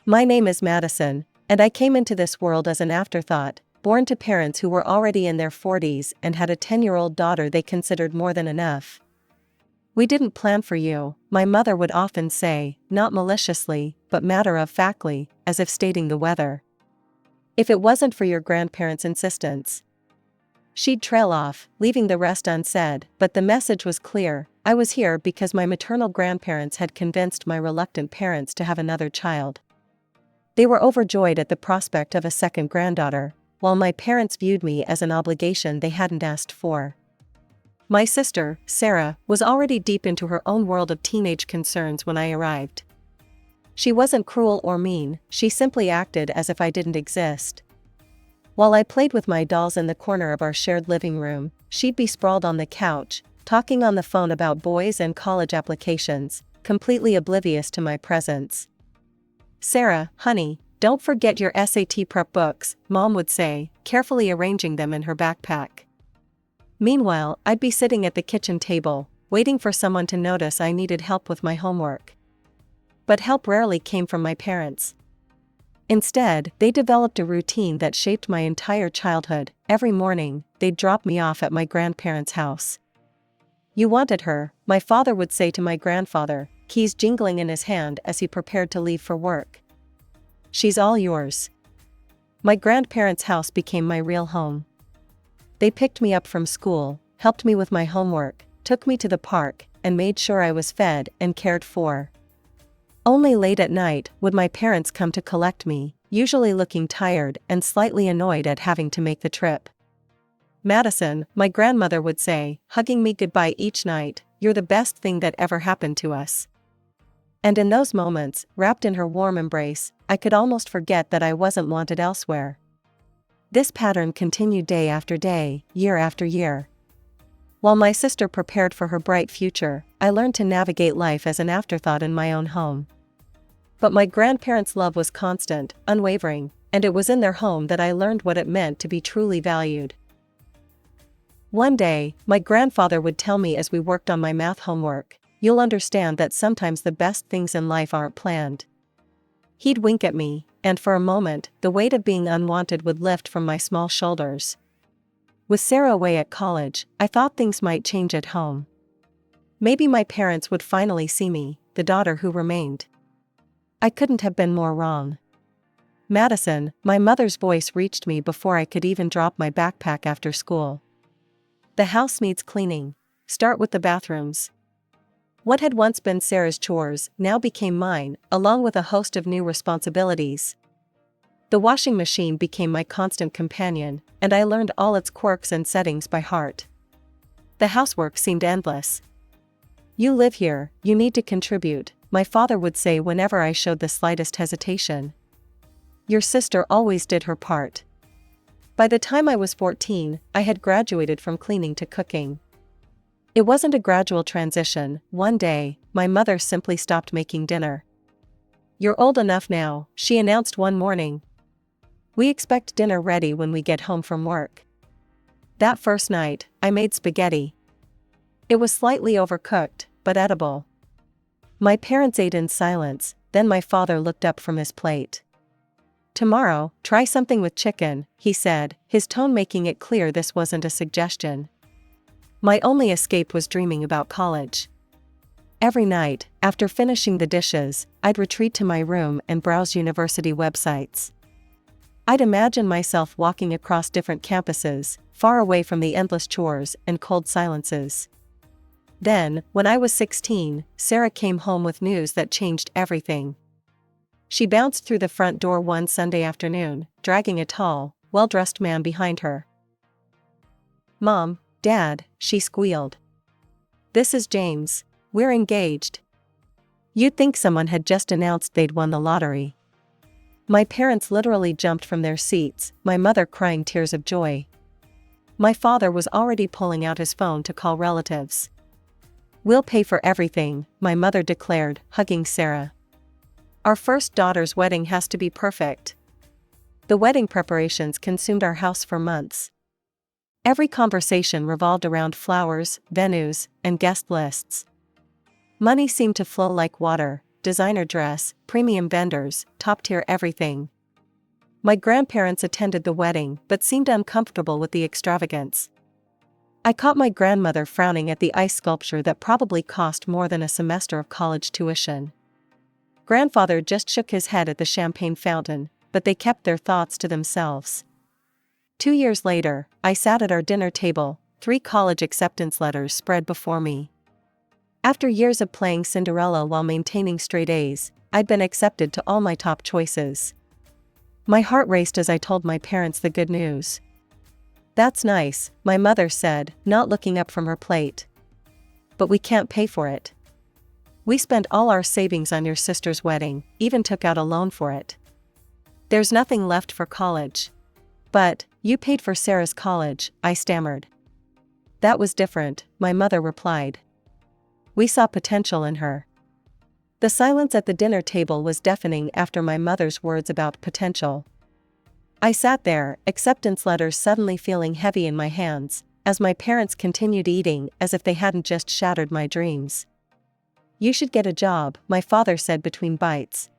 My name is Madison, and I came into this world as an afterthought, born to parents who were already in their 40s and had a 10-year-old daughter they considered more than enough. We didn't plan for you, my mother would often say, not maliciously, but matter-of-factly, as if stating the weather. If it wasn't for your grandparents' insistence. She'd trail off, leaving the rest unsaid, but the message was clear: I was here because my maternal grandparents had convinced my reluctant parents to have another child. They were overjoyed at the prospect of a second granddaughter, while my parents viewed me as an obligation they hadn't asked for. My sister, Sarah, was already deep into her own world of teenage concerns when I arrived. She wasn't cruel or mean, she simply acted as if I didn't exist. While I played with my dolls in the corner of our shared living room, she'd be sprawled on the couch, talking on the phone about boys and college applications, completely oblivious to my presence. "Sarah, honey, don't forget your SAT prep books," Mom would say, carefully arranging them in her backpack. Meanwhile, I'd be sitting at the kitchen table, waiting for someone to notice I needed help with my homework. But help rarely came from my parents. Instead, they developed a routine that shaped my entire childhood. Every morning, they'd drop me off at my grandparents' house. "You wanted her," my father would say to my grandfather, keys jingling in his hand as he prepared to leave for work. "She's all yours." My grandparents' house became my real home. They picked me up from school, helped me with my homework, took me to the park, and made sure I was fed and cared for. Only late at night would my parents come to collect me, usually looking tired and slightly annoyed at having to make the trip. "Madison," my grandmother would say, hugging me goodbye each night, "you're the best thing that ever happened to us." And in those moments, wrapped in her warm embrace, I could almost forget that I wasn't wanted elsewhere. This pattern continued day after day, year after year. While my sister prepared for her bright future, I learned to navigate life as an afterthought in my own home. But my grandparents' love was constant, unwavering, and it was in their home that I learned what it meant to be truly valued. One day, my grandfather would tell me as we worked on my math homework, "You'll understand that sometimes the best things in life aren't planned." He'd wink at me, and for a moment, the weight of being unwanted would lift from my small shoulders. With Sarah away at college, I thought things might change at home. Maybe my parents would finally see me, the daughter who remained. I couldn't have been more wrong. "Madison," my mother's voice reached me before I could even drop my backpack after school. "The house needs cleaning. Start with the bathrooms." What had once been Sarah's chores now became mine, along with a host of new responsibilities. The washing machine became my constant companion, and I learned all its quirks and settings by heart. The housework seemed endless. "You live here, you need to contribute," my father would say whenever I showed the slightest hesitation. "Your sister always did her part." By the time I was 14, I had graduated from cleaning to cooking. It wasn't a gradual transition. One day, my mother simply stopped making dinner. "You're old enough now," she announced one morning. "We expect dinner ready when we get home from work." That first night, I made spaghetti. It was slightly overcooked, but edible. My parents ate in silence, then my father looked up from his plate. "Tomorrow, try something with chicken," he said, his tone making it clear this wasn't a suggestion. My only escape was dreaming about college. Every night, after finishing the dishes, I'd retreat to my room and browse university websites. I'd imagine myself walking across different campuses, far away from the endless chores and cold silences. Then, when I was 16, Sarah came home with news that changed everything. She bounced through the front door one Sunday afternoon, dragging a tall, well-dressed man behind her. "Mom, Dad," she squealed. "This is James. We're engaged." You'd think someone had just announced they'd won the lottery. My parents literally jumped from their seats, my mother crying tears of joy. My father was already pulling out his phone to call relatives. "We'll pay for everything," my mother declared, hugging Sarah. "Our first daughter's wedding has to be perfect." The wedding preparations consumed our house for months. Every conversation revolved around flowers, venues, and guest lists. Money seemed to flow like water, designer dress, premium vendors, top-tier everything. My grandparents attended the wedding but seemed uncomfortable with the extravagance. I caught my grandmother frowning at the ice sculpture that probably cost more than a semester of college tuition. Grandfather just shook his head at the champagne fountain, but they kept their thoughts to themselves. 2 years later, I sat at our dinner table, 3 college acceptance letters spread before me. After years of playing Cinderella while maintaining straight A's, I'd been accepted to all my top choices. My heart raced as I told my parents the good news. "That's nice," my mother said, not looking up from her plate. "But we can't pay for it. We spent all our savings on your sister's wedding, even took out a loan for it. There's nothing left for college." "But, you paid for Sarah's college," I stammered. "That was different," my mother replied. "We saw potential in her." The silence at the dinner table was deafening after my mother's words about potential. I sat there, acceptance letters suddenly feeling heavy in my hands, as my parents continued eating as if they hadn't just shattered my dreams. "You should get a job," my father said between bites.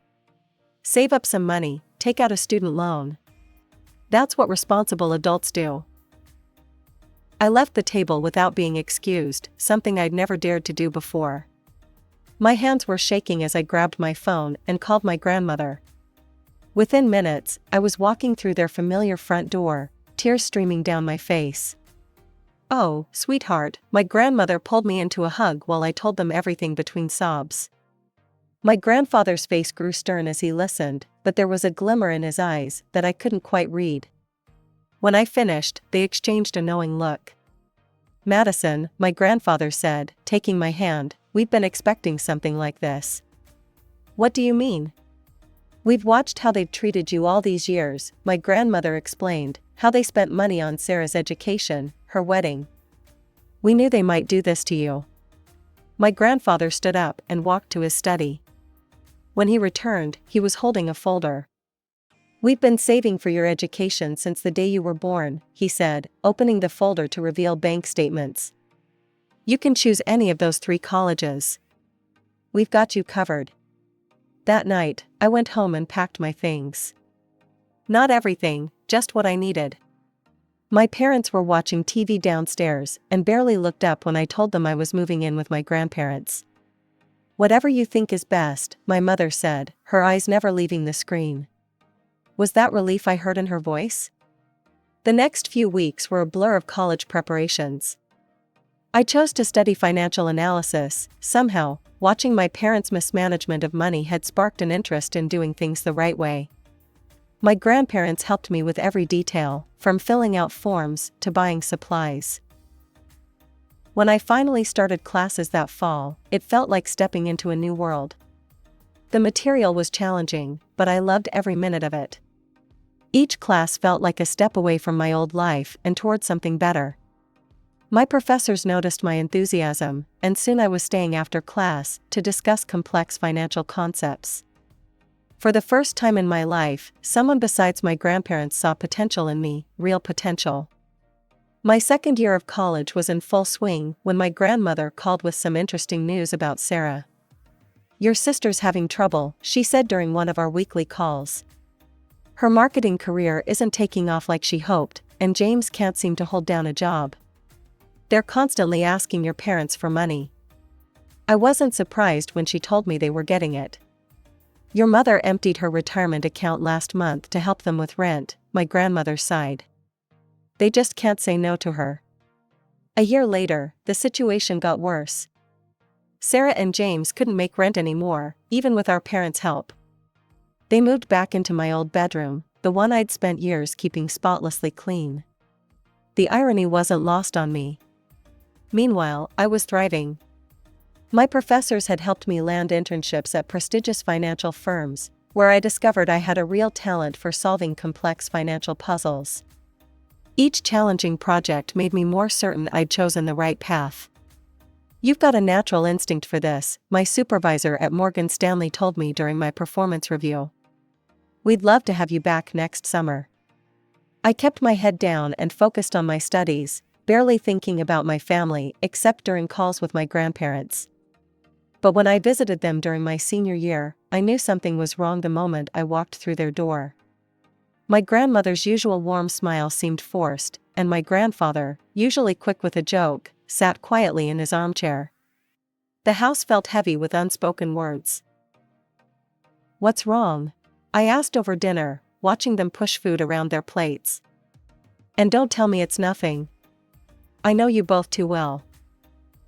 "Save up some money, take out a student loan. That's what responsible adults do." I left the table without being excused, something I'd never dared to do before. My hands were shaking as I grabbed my phone and called my grandmother. Within minutes, I was walking through their familiar front door, tears streaming down my face. "Oh, sweetheart," my grandmother pulled me into a hug while I told them everything between sobs. My grandfather's face grew stern as he listened, but there was a glimmer in his eyes that I couldn't quite read. When I finished, they exchanged a knowing look. "Madison," my grandfather said, taking my hand, "we've been expecting something like this." "What do you mean?" "We've watched how they've treated you all these years," my grandmother explained, "how they spent money on Sarah's education, her wedding. We knew they might do this to you." My grandfather stood up and walked to his study. When he returned, he was holding a folder. "We've been saving for your education since the day you were born," he said, opening the folder to reveal bank statements. "You can choose any of those 3 colleges. We've got you covered." That night, I went home and packed my things. Not everything, just what I needed. My parents were watching TV downstairs and barely looked up when I told them I was moving in with my grandparents. "Whatever you think is best," my mother said, her eyes never leaving the screen. Was that relief I heard in her voice? The next few weeks were a blur of college preparations. I chose to study financial analysis. Somehow, watching my parents' mismanagement of money had sparked an interest in doing things the right way. My grandparents helped me with every detail, from filling out forms to buying supplies. When I finally started classes that fall, it felt like stepping into a new world. The material was challenging, but I loved every minute of it. Each class felt like a step away from my old life and toward something better. My professors noticed my enthusiasm, and soon I was staying after class to discuss complex financial concepts. For the first time in my life, someone besides my grandparents saw potential in me, real potential. My second year of college was in full swing when my grandmother called with some interesting news about Sarah. "Your sister's having trouble," she said during one of our weekly calls. "Her marketing career isn't taking off like she hoped, and James can't seem to hold down a job. They're constantly asking your parents for money." I wasn't surprised when she told me they were getting it. "Your mother emptied her retirement account last month to help them with rent," my grandmother sighed. "They just can't say no to her." A year later, the situation got worse. Sarah and James couldn't make rent anymore, even with our parents' help. They moved back into my old bedroom, the one I'd spent years keeping spotlessly clean. The irony wasn't lost on me. Meanwhile, I was thriving. My professors had helped me land internships at prestigious financial firms, where I discovered I had a real talent for solving complex financial puzzles. Each challenging project made me more certain I'd chosen the right path. "You've got a natural instinct for this," my supervisor at Morgan Stanley told me during my performance review. "We'd love to have you back next summer." I kept my head down and focused on my studies, barely thinking about my family except during calls with my grandparents. But when I visited them during my senior year, I knew something was wrong the moment I walked through their door. My grandmother's usual warm smile seemed forced, and my grandfather, usually quick with a joke, sat quietly in his armchair. The house felt heavy with unspoken words. "What's wrong?" I asked over dinner, watching them push food around their plates. "And don't tell me it's nothing. I know you both too well."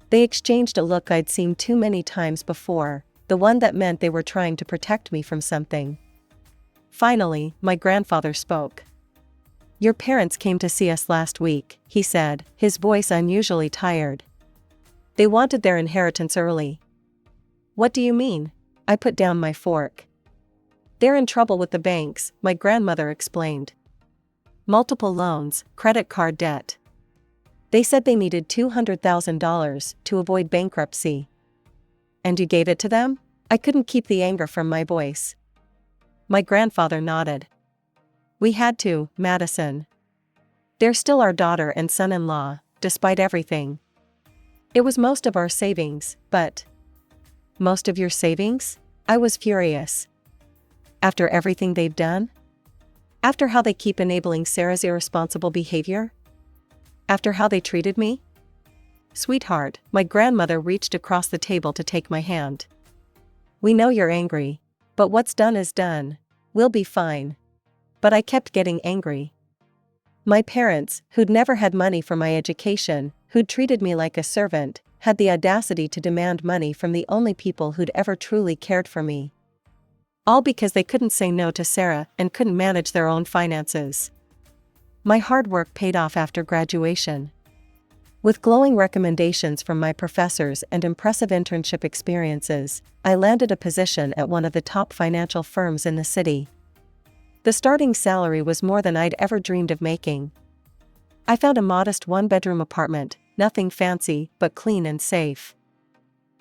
They exchanged a look I'd seen too many times before, the one that meant they were trying to protect me from something. Finally, my grandfather spoke. "Your parents came to see us last week," he said, his voice unusually tired. "They wanted their inheritance early." "What do you mean?" I put down my fork. "They're in trouble with the banks," my grandmother explained. "Multiple loans, credit card debt. They said they needed $200,000 to avoid bankruptcy." "And you gave it to them?" I couldn't keep the anger from my voice. My grandfather nodded. "We had to, Madison. They're still our daughter and son-in-law, despite everything. It was most of our savings, but..." "Most of your savings?" I was furious. "After everything they've done? After how they keep enabling Sarah's irresponsible behavior? After how they treated me?" "Sweetheart," my grandmother reached across the table to take my hand. "We know you're angry. But what's done is done. We'll be fine." But I kept getting angry. My parents, who'd never had money for my education, who'd treated me like a servant, had the audacity to demand money from the only people who'd ever truly cared for me. All because they couldn't say no to Sarah and couldn't manage their own finances. My hard work paid off after graduation. With glowing recommendations from my professors and impressive internship experiences, I landed a position at one of the top financial firms in the city. The starting salary was more than I'd ever dreamed of making. I found a modest one-bedroom apartment, nothing fancy but clean and safe.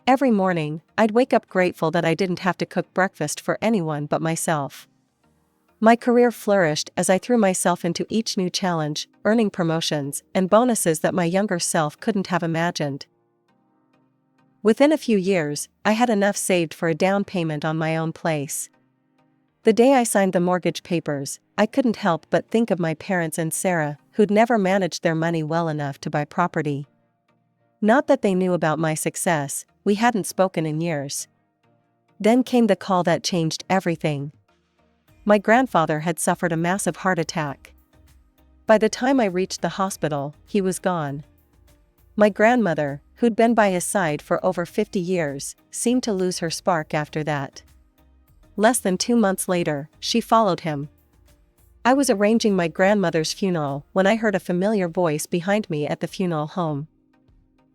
Every morning, I'd wake up grateful that I didn't have to cook breakfast for anyone but myself. My career flourished as I threw myself into each new challenge, earning promotions and bonuses that my younger self couldn't have imagined. Within a few years, I had enough saved for a down payment on my own place. The day I signed the mortgage papers, I couldn't help but think of my parents and Sarah, who'd never managed their money well enough to buy property. Not that they knew about my success, we hadn't spoken in years. Then came the call that changed everything. My grandfather had suffered a massive heart attack. By the time I reached the hospital, he was gone. My grandmother, who'd been by his side for over 50 years, seemed to lose her spark after that. Less than 2 months later, she followed him. I was arranging my grandmother's funeral when I heard a familiar voice behind me at the funeral home.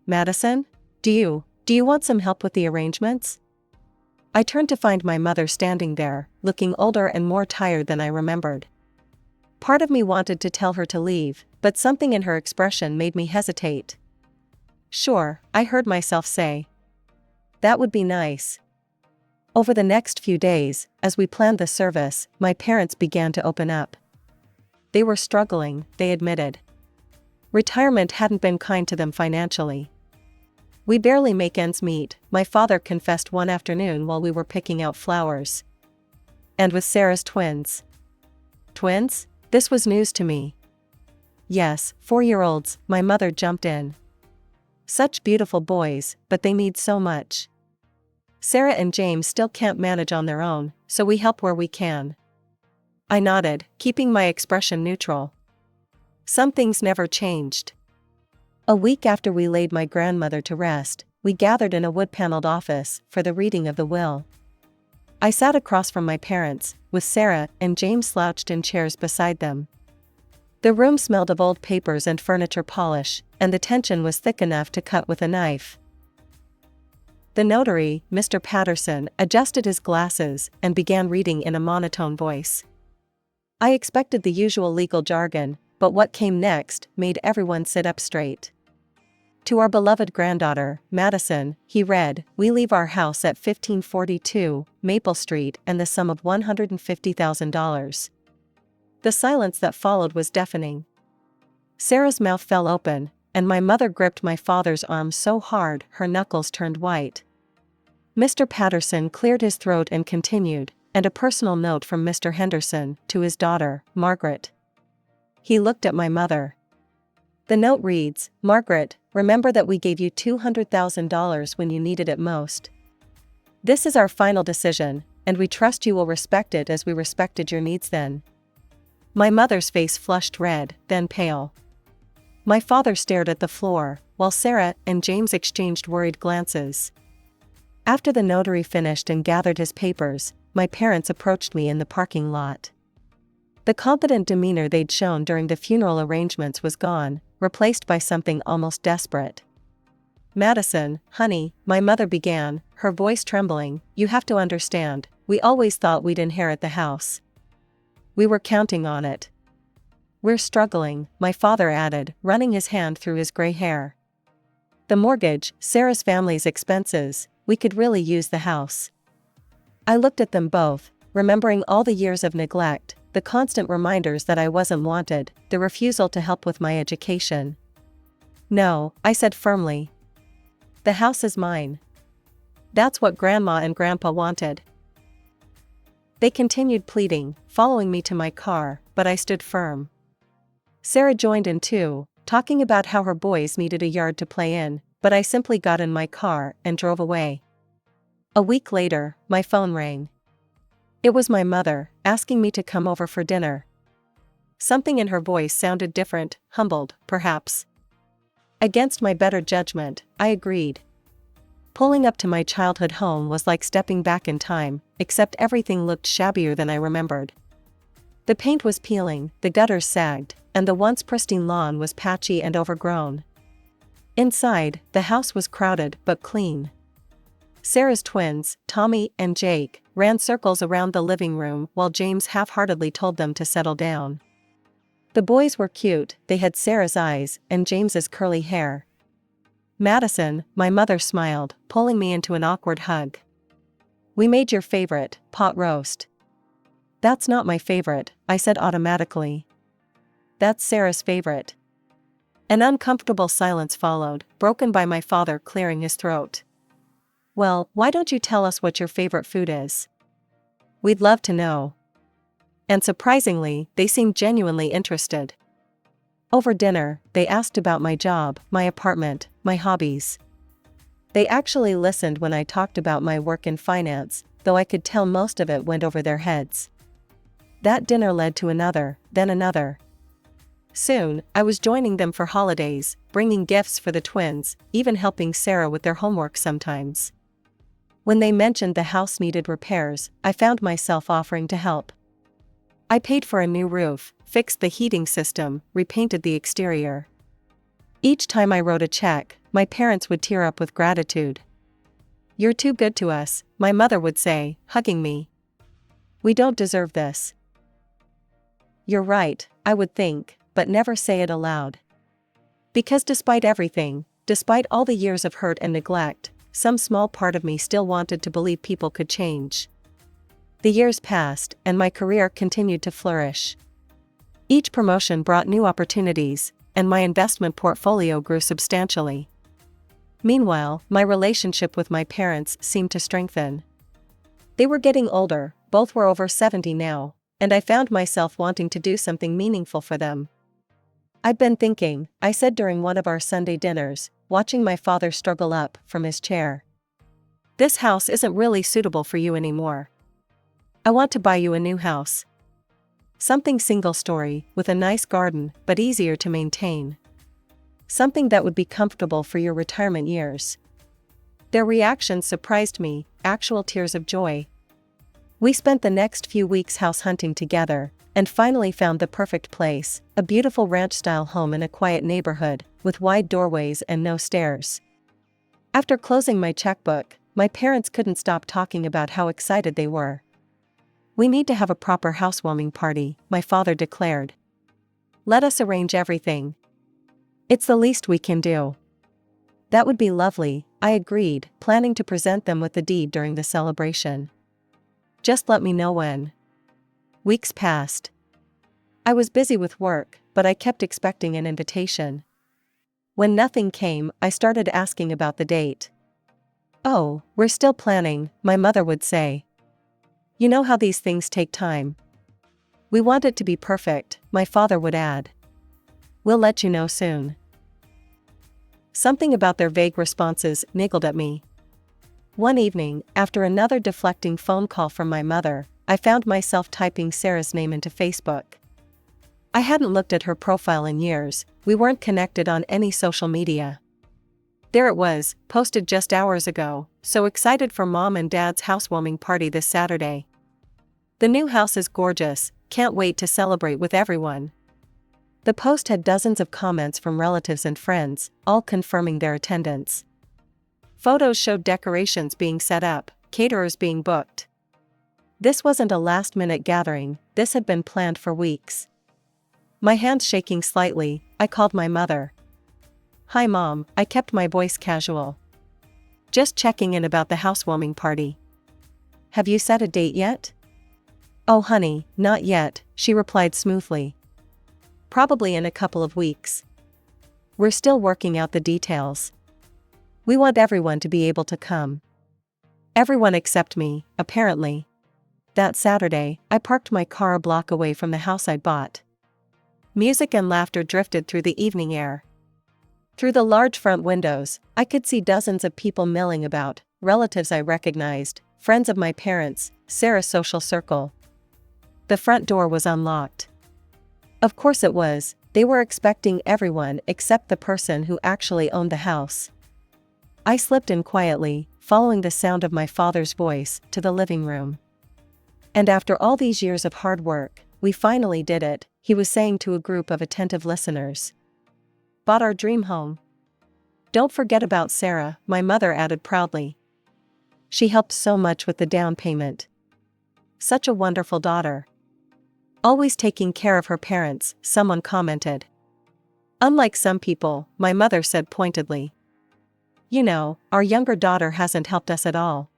"Madison, do you want some help with the arrangements?" I turned to find my mother standing there, looking older and more tired than I remembered. Part of me wanted to tell her to leave, but something in her expression made me hesitate. "Sure," I heard myself say. "That would be nice." Over the next few days, as we planned the service, my parents began to open up. They were struggling, they admitted. Retirement hadn't been kind to them financially. "We barely make ends meet," my father confessed one afternoon while we were picking out flowers. "And with Sarah's twins." "Twins?" This was news to me. "Yes, 4-year-olds, my mother jumped in. "Such beautiful boys, but they need so much. Sarah and James still can't manage on their own, so we help where we can." I nodded, keeping my expression neutral. Some things never changed. A week after we laid my grandmother to rest, we gathered in a wood-paneled office for the reading of the will. I sat across from my parents, with Sarah and James slouched in chairs beside them. The room smelled of old papers and furniture polish, and the tension was thick enough to cut with a knife. The notary, Mr. Patterson, adjusted his glasses and began reading in a monotone voice. I expected the usual legal jargon, but what came next made everyone sit up straight. "To our beloved granddaughter, Madison," he read, "we leave our house at 1542 Maple Street and the sum of $150,000. The silence that followed was deafening. Sarah's mouth fell open, and my mother gripped my father's arm so hard her knuckles turned white. Mr. Patterson cleared his throat and continued, and a personal note from Mr. Henderson to his daughter, Margaret. He looked at my mother. The note reads, "Margaret, remember that we gave you $200,000 when you needed it most. This is our final decision, and we trust you will respect it as we respected your needs then." My mother's face flushed red, then pale. My father stared at the floor, while Sarah and James exchanged worried glances. After the notary finished and gathered his papers, my parents approached me in the parking lot. The confident demeanor they'd shown during the funeral arrangements was gone, replaced by something almost desperate. "Madison, honey," my mother began, her voice trembling, "you have to understand, we always thought we'd inherit the house. We were counting on it. We're struggling," my father added, running his hand through his gray hair. "The mortgage, Sarah's family's expenses, we could really use the house." I looked at them both, remembering all the years of neglect, the constant reminders that I wasn't wanted, the refusal to help with my education. "No," I said firmly. "The house is mine. That's what Grandma and Grandpa wanted." They continued pleading, following me to my car, but I stood firm. Sarah joined in too, talking about how her boys needed a yard to play in, but I simply got in my car and drove away. A week later, my phone rang. It was my mother, asking me to come over for dinner. Something in her voice sounded different, humbled, perhaps. Against my better judgment, I agreed. Pulling up to my childhood home was like stepping back in time, except everything looked shabbier than I remembered. The paint was peeling, the gutters sagged, and the once pristine lawn was patchy and overgrown. Inside, the house was crowded but clean. Sarah's twins, Tommy and Jake, ran circles around the living room while James half-heartedly told them to settle down. The boys were cute, they had Sarah's eyes and James's curly hair. "Madison," my mother smiled, pulling me into an awkward hug. "We made your favorite, pot roast." "That's not my favorite," I said automatically. "That's Sarah's favorite." An uncomfortable silence followed, broken by my father clearing his throat. "Well, why don't you tell us what your favorite food is? We'd love to know." And surprisingly, they seemed genuinely interested. Over dinner, they asked about my job, my apartment, my hobbies. They actually listened when I talked about my work in finance, though I could tell most of it went over their heads. That dinner led to another, then another. Soon, I was joining them for holidays, bringing gifts for the twins, even helping Sarah with their homework sometimes. When they mentioned the house needed repairs, I found myself offering to help. I paid for a new roof, fixed the heating system, repainted the exterior. Each time I wrote a check, my parents would tear up with gratitude. "You're too good to us," my mother would say, hugging me. "We don't deserve this." "You're right," I would think, but never say it aloud. Because despite everything, despite all the years of hurt and neglect, some small part of me still wanted to believe people could change. The years passed, and my career continued to flourish. Each promotion brought new opportunities, and my investment portfolio grew substantially. Meanwhile, my relationship with my parents seemed to strengthen. They were getting older, both were over 70 now, and I found myself wanting to do something meaningful for them. "I've been thinking," I said during one of our Sunday dinners, watching my father struggle up from his chair. "This house isn't really suitable for you anymore. I want to buy you a new house. Something single-story, with a nice garden, but easier to maintain. Something that would be comfortable for your retirement years." Their reactions surprised me, actual tears of joy. We spent the next few weeks house hunting together, and finally found the perfect place, a beautiful ranch-style home in a quiet neighborhood, with wide doorways and no stairs. After closing my checkbook, my parents couldn't stop talking about how excited they were. "We need to have a proper housewarming party," my father declared. "Let us arrange everything. It's the least we can do." "That would be lovely," I agreed, planning to present them with the deed during the celebration. "Just let me know when." Weeks passed. I was busy with work, but I kept expecting an invitation. When nothing came, I started asking about the date. Oh, we're still planning, my mother would say. You know how these things take time. We want it to be perfect, my father would add. We'll let you know soon. Something about their vague responses niggled at me. One evening, after another deflecting phone call from my mother, I found myself typing Sarah's name into Facebook. I hadn't looked at her profile in years, we weren't connected on any social media. There it was, posted just hours ago, so excited for Mom and Dad's housewarming party this Saturday. The new house is gorgeous, can't wait to celebrate with everyone. The post had dozens of comments from relatives and friends, all confirming their attendance. Photos showed decorations being set up, caterers being booked. This wasn't a last-minute gathering, this had been planned for weeks. My hands shaking slightly, I called my mother. Hi Mom, I kept my voice casual. Just checking in about the housewarming party. Have you set a date yet? Oh honey, not yet, she replied smoothly. Probably in a couple of weeks. We're still working out the details. We want everyone to be able to come. Everyone except me, apparently. That Saturday, I parked my car a block away from the house I'd bought. Music and laughter drifted through the evening air. Through the large front windows, I could see dozens of people milling about, relatives I recognized, friends of my parents, Sarah's social circle. The front door was unlocked. Of course it was, they were expecting everyone except the person who actually owned the house. I slipped in quietly, following the sound of my father's voice, to the living room. And after all these years of hard work, we finally did it, he was saying to a group of attentive listeners. Bought our dream home. Don't forget about Sarah, my mother added proudly. She helped so much with the down payment. Such a wonderful daughter. Always taking care of her parents, someone commented. Unlike some people, my mother said pointedly. You know, our younger daughter hasn't helped us at all.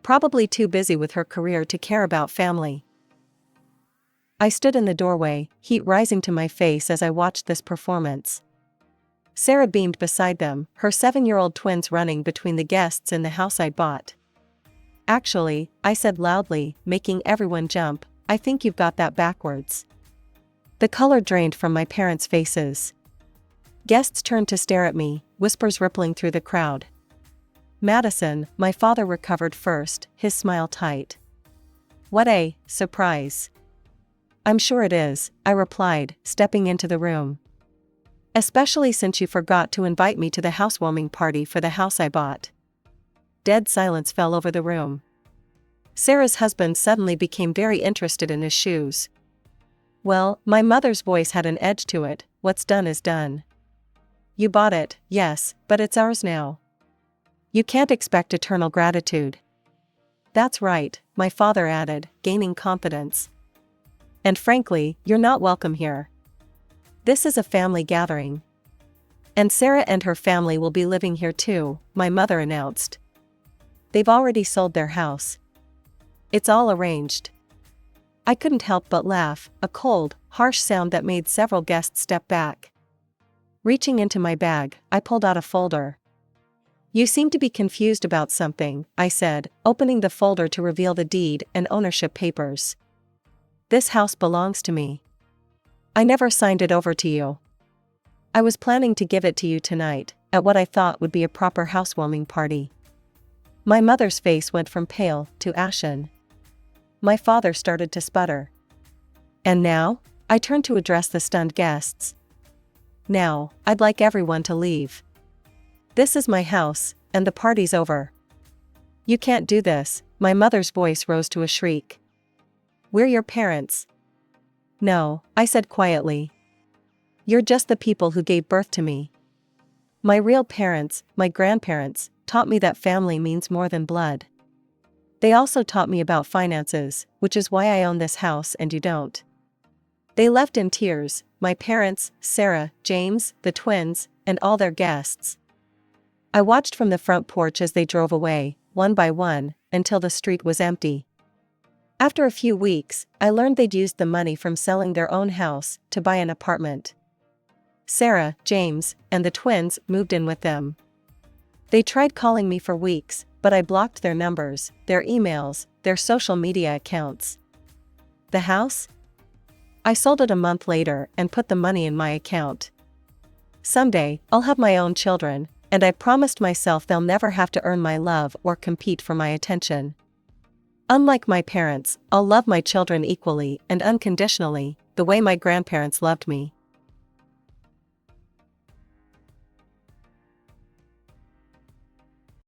Probably too busy with her career to care about family. I stood in the doorway, heat rising to my face as I watched this performance. Sarah beamed beside them, her 7-year-old twins running between the guests in the house I'd bought. Actually, I said loudly, making everyone jump, I think you've got that backwards. The color drained from my parents' faces. Guests turned to stare at me, whispers rippling through the crowd. Madison, my father recovered first, his smile tight. What a surprise. I'm sure it is, I replied, stepping into the room. Especially since you forgot to invite me to the housewarming party for the house I bought. Dead silence fell over the room. Sarah's husband suddenly became very interested in his shoes. Well, my mother's voice had an edge to it, what's done is done. You bought it, yes, but it's ours now. You can't expect eternal gratitude. That's right, my father added, gaining confidence. And frankly, you're not welcome here. This is a family gathering. And Sarah and her family will be living here too, my mother announced. They've already sold their house. It's all arranged. I couldn't help but laugh, a cold, harsh sound that made several guests step back. Reaching into my bag, I pulled out a folder. You seem to be confused about something, I said, opening the folder to reveal the deed and ownership papers. This house belongs to me. I never signed it over to you. I was planning to give it to you tonight, at what I thought would be a proper housewarming party. My mother's face went from pale to ashen. My father started to sputter. And now? I turned to address the stunned guests. Now, I'd like everyone to leave. This is my house, and the party's over. You can't do this, my mother's voice rose to a shriek. We're your parents. No, I said quietly. You're just the people who gave birth to me. My real parents, my grandparents, taught me that family means more than blood. They also taught me about finances, which is why I own this house and you don't. They left in tears, my parents, Sarah, James, the twins, and all their guests. I watched from the front porch as they drove away, one by one, until the street was empty. After a few weeks, I learned they'd used the money from selling their own house to buy an apartment. Sarah, James, and the twins moved in with them. They tried calling me for weeks, but I blocked their numbers, their emails, their social media accounts. The house? I sold it a month later and put the money in my account. Someday, I'll have my own children, and I promised myself they'll never have to earn my love or compete for my attention. Unlike my parents, I'll love my children equally and unconditionally, the way my grandparents loved me.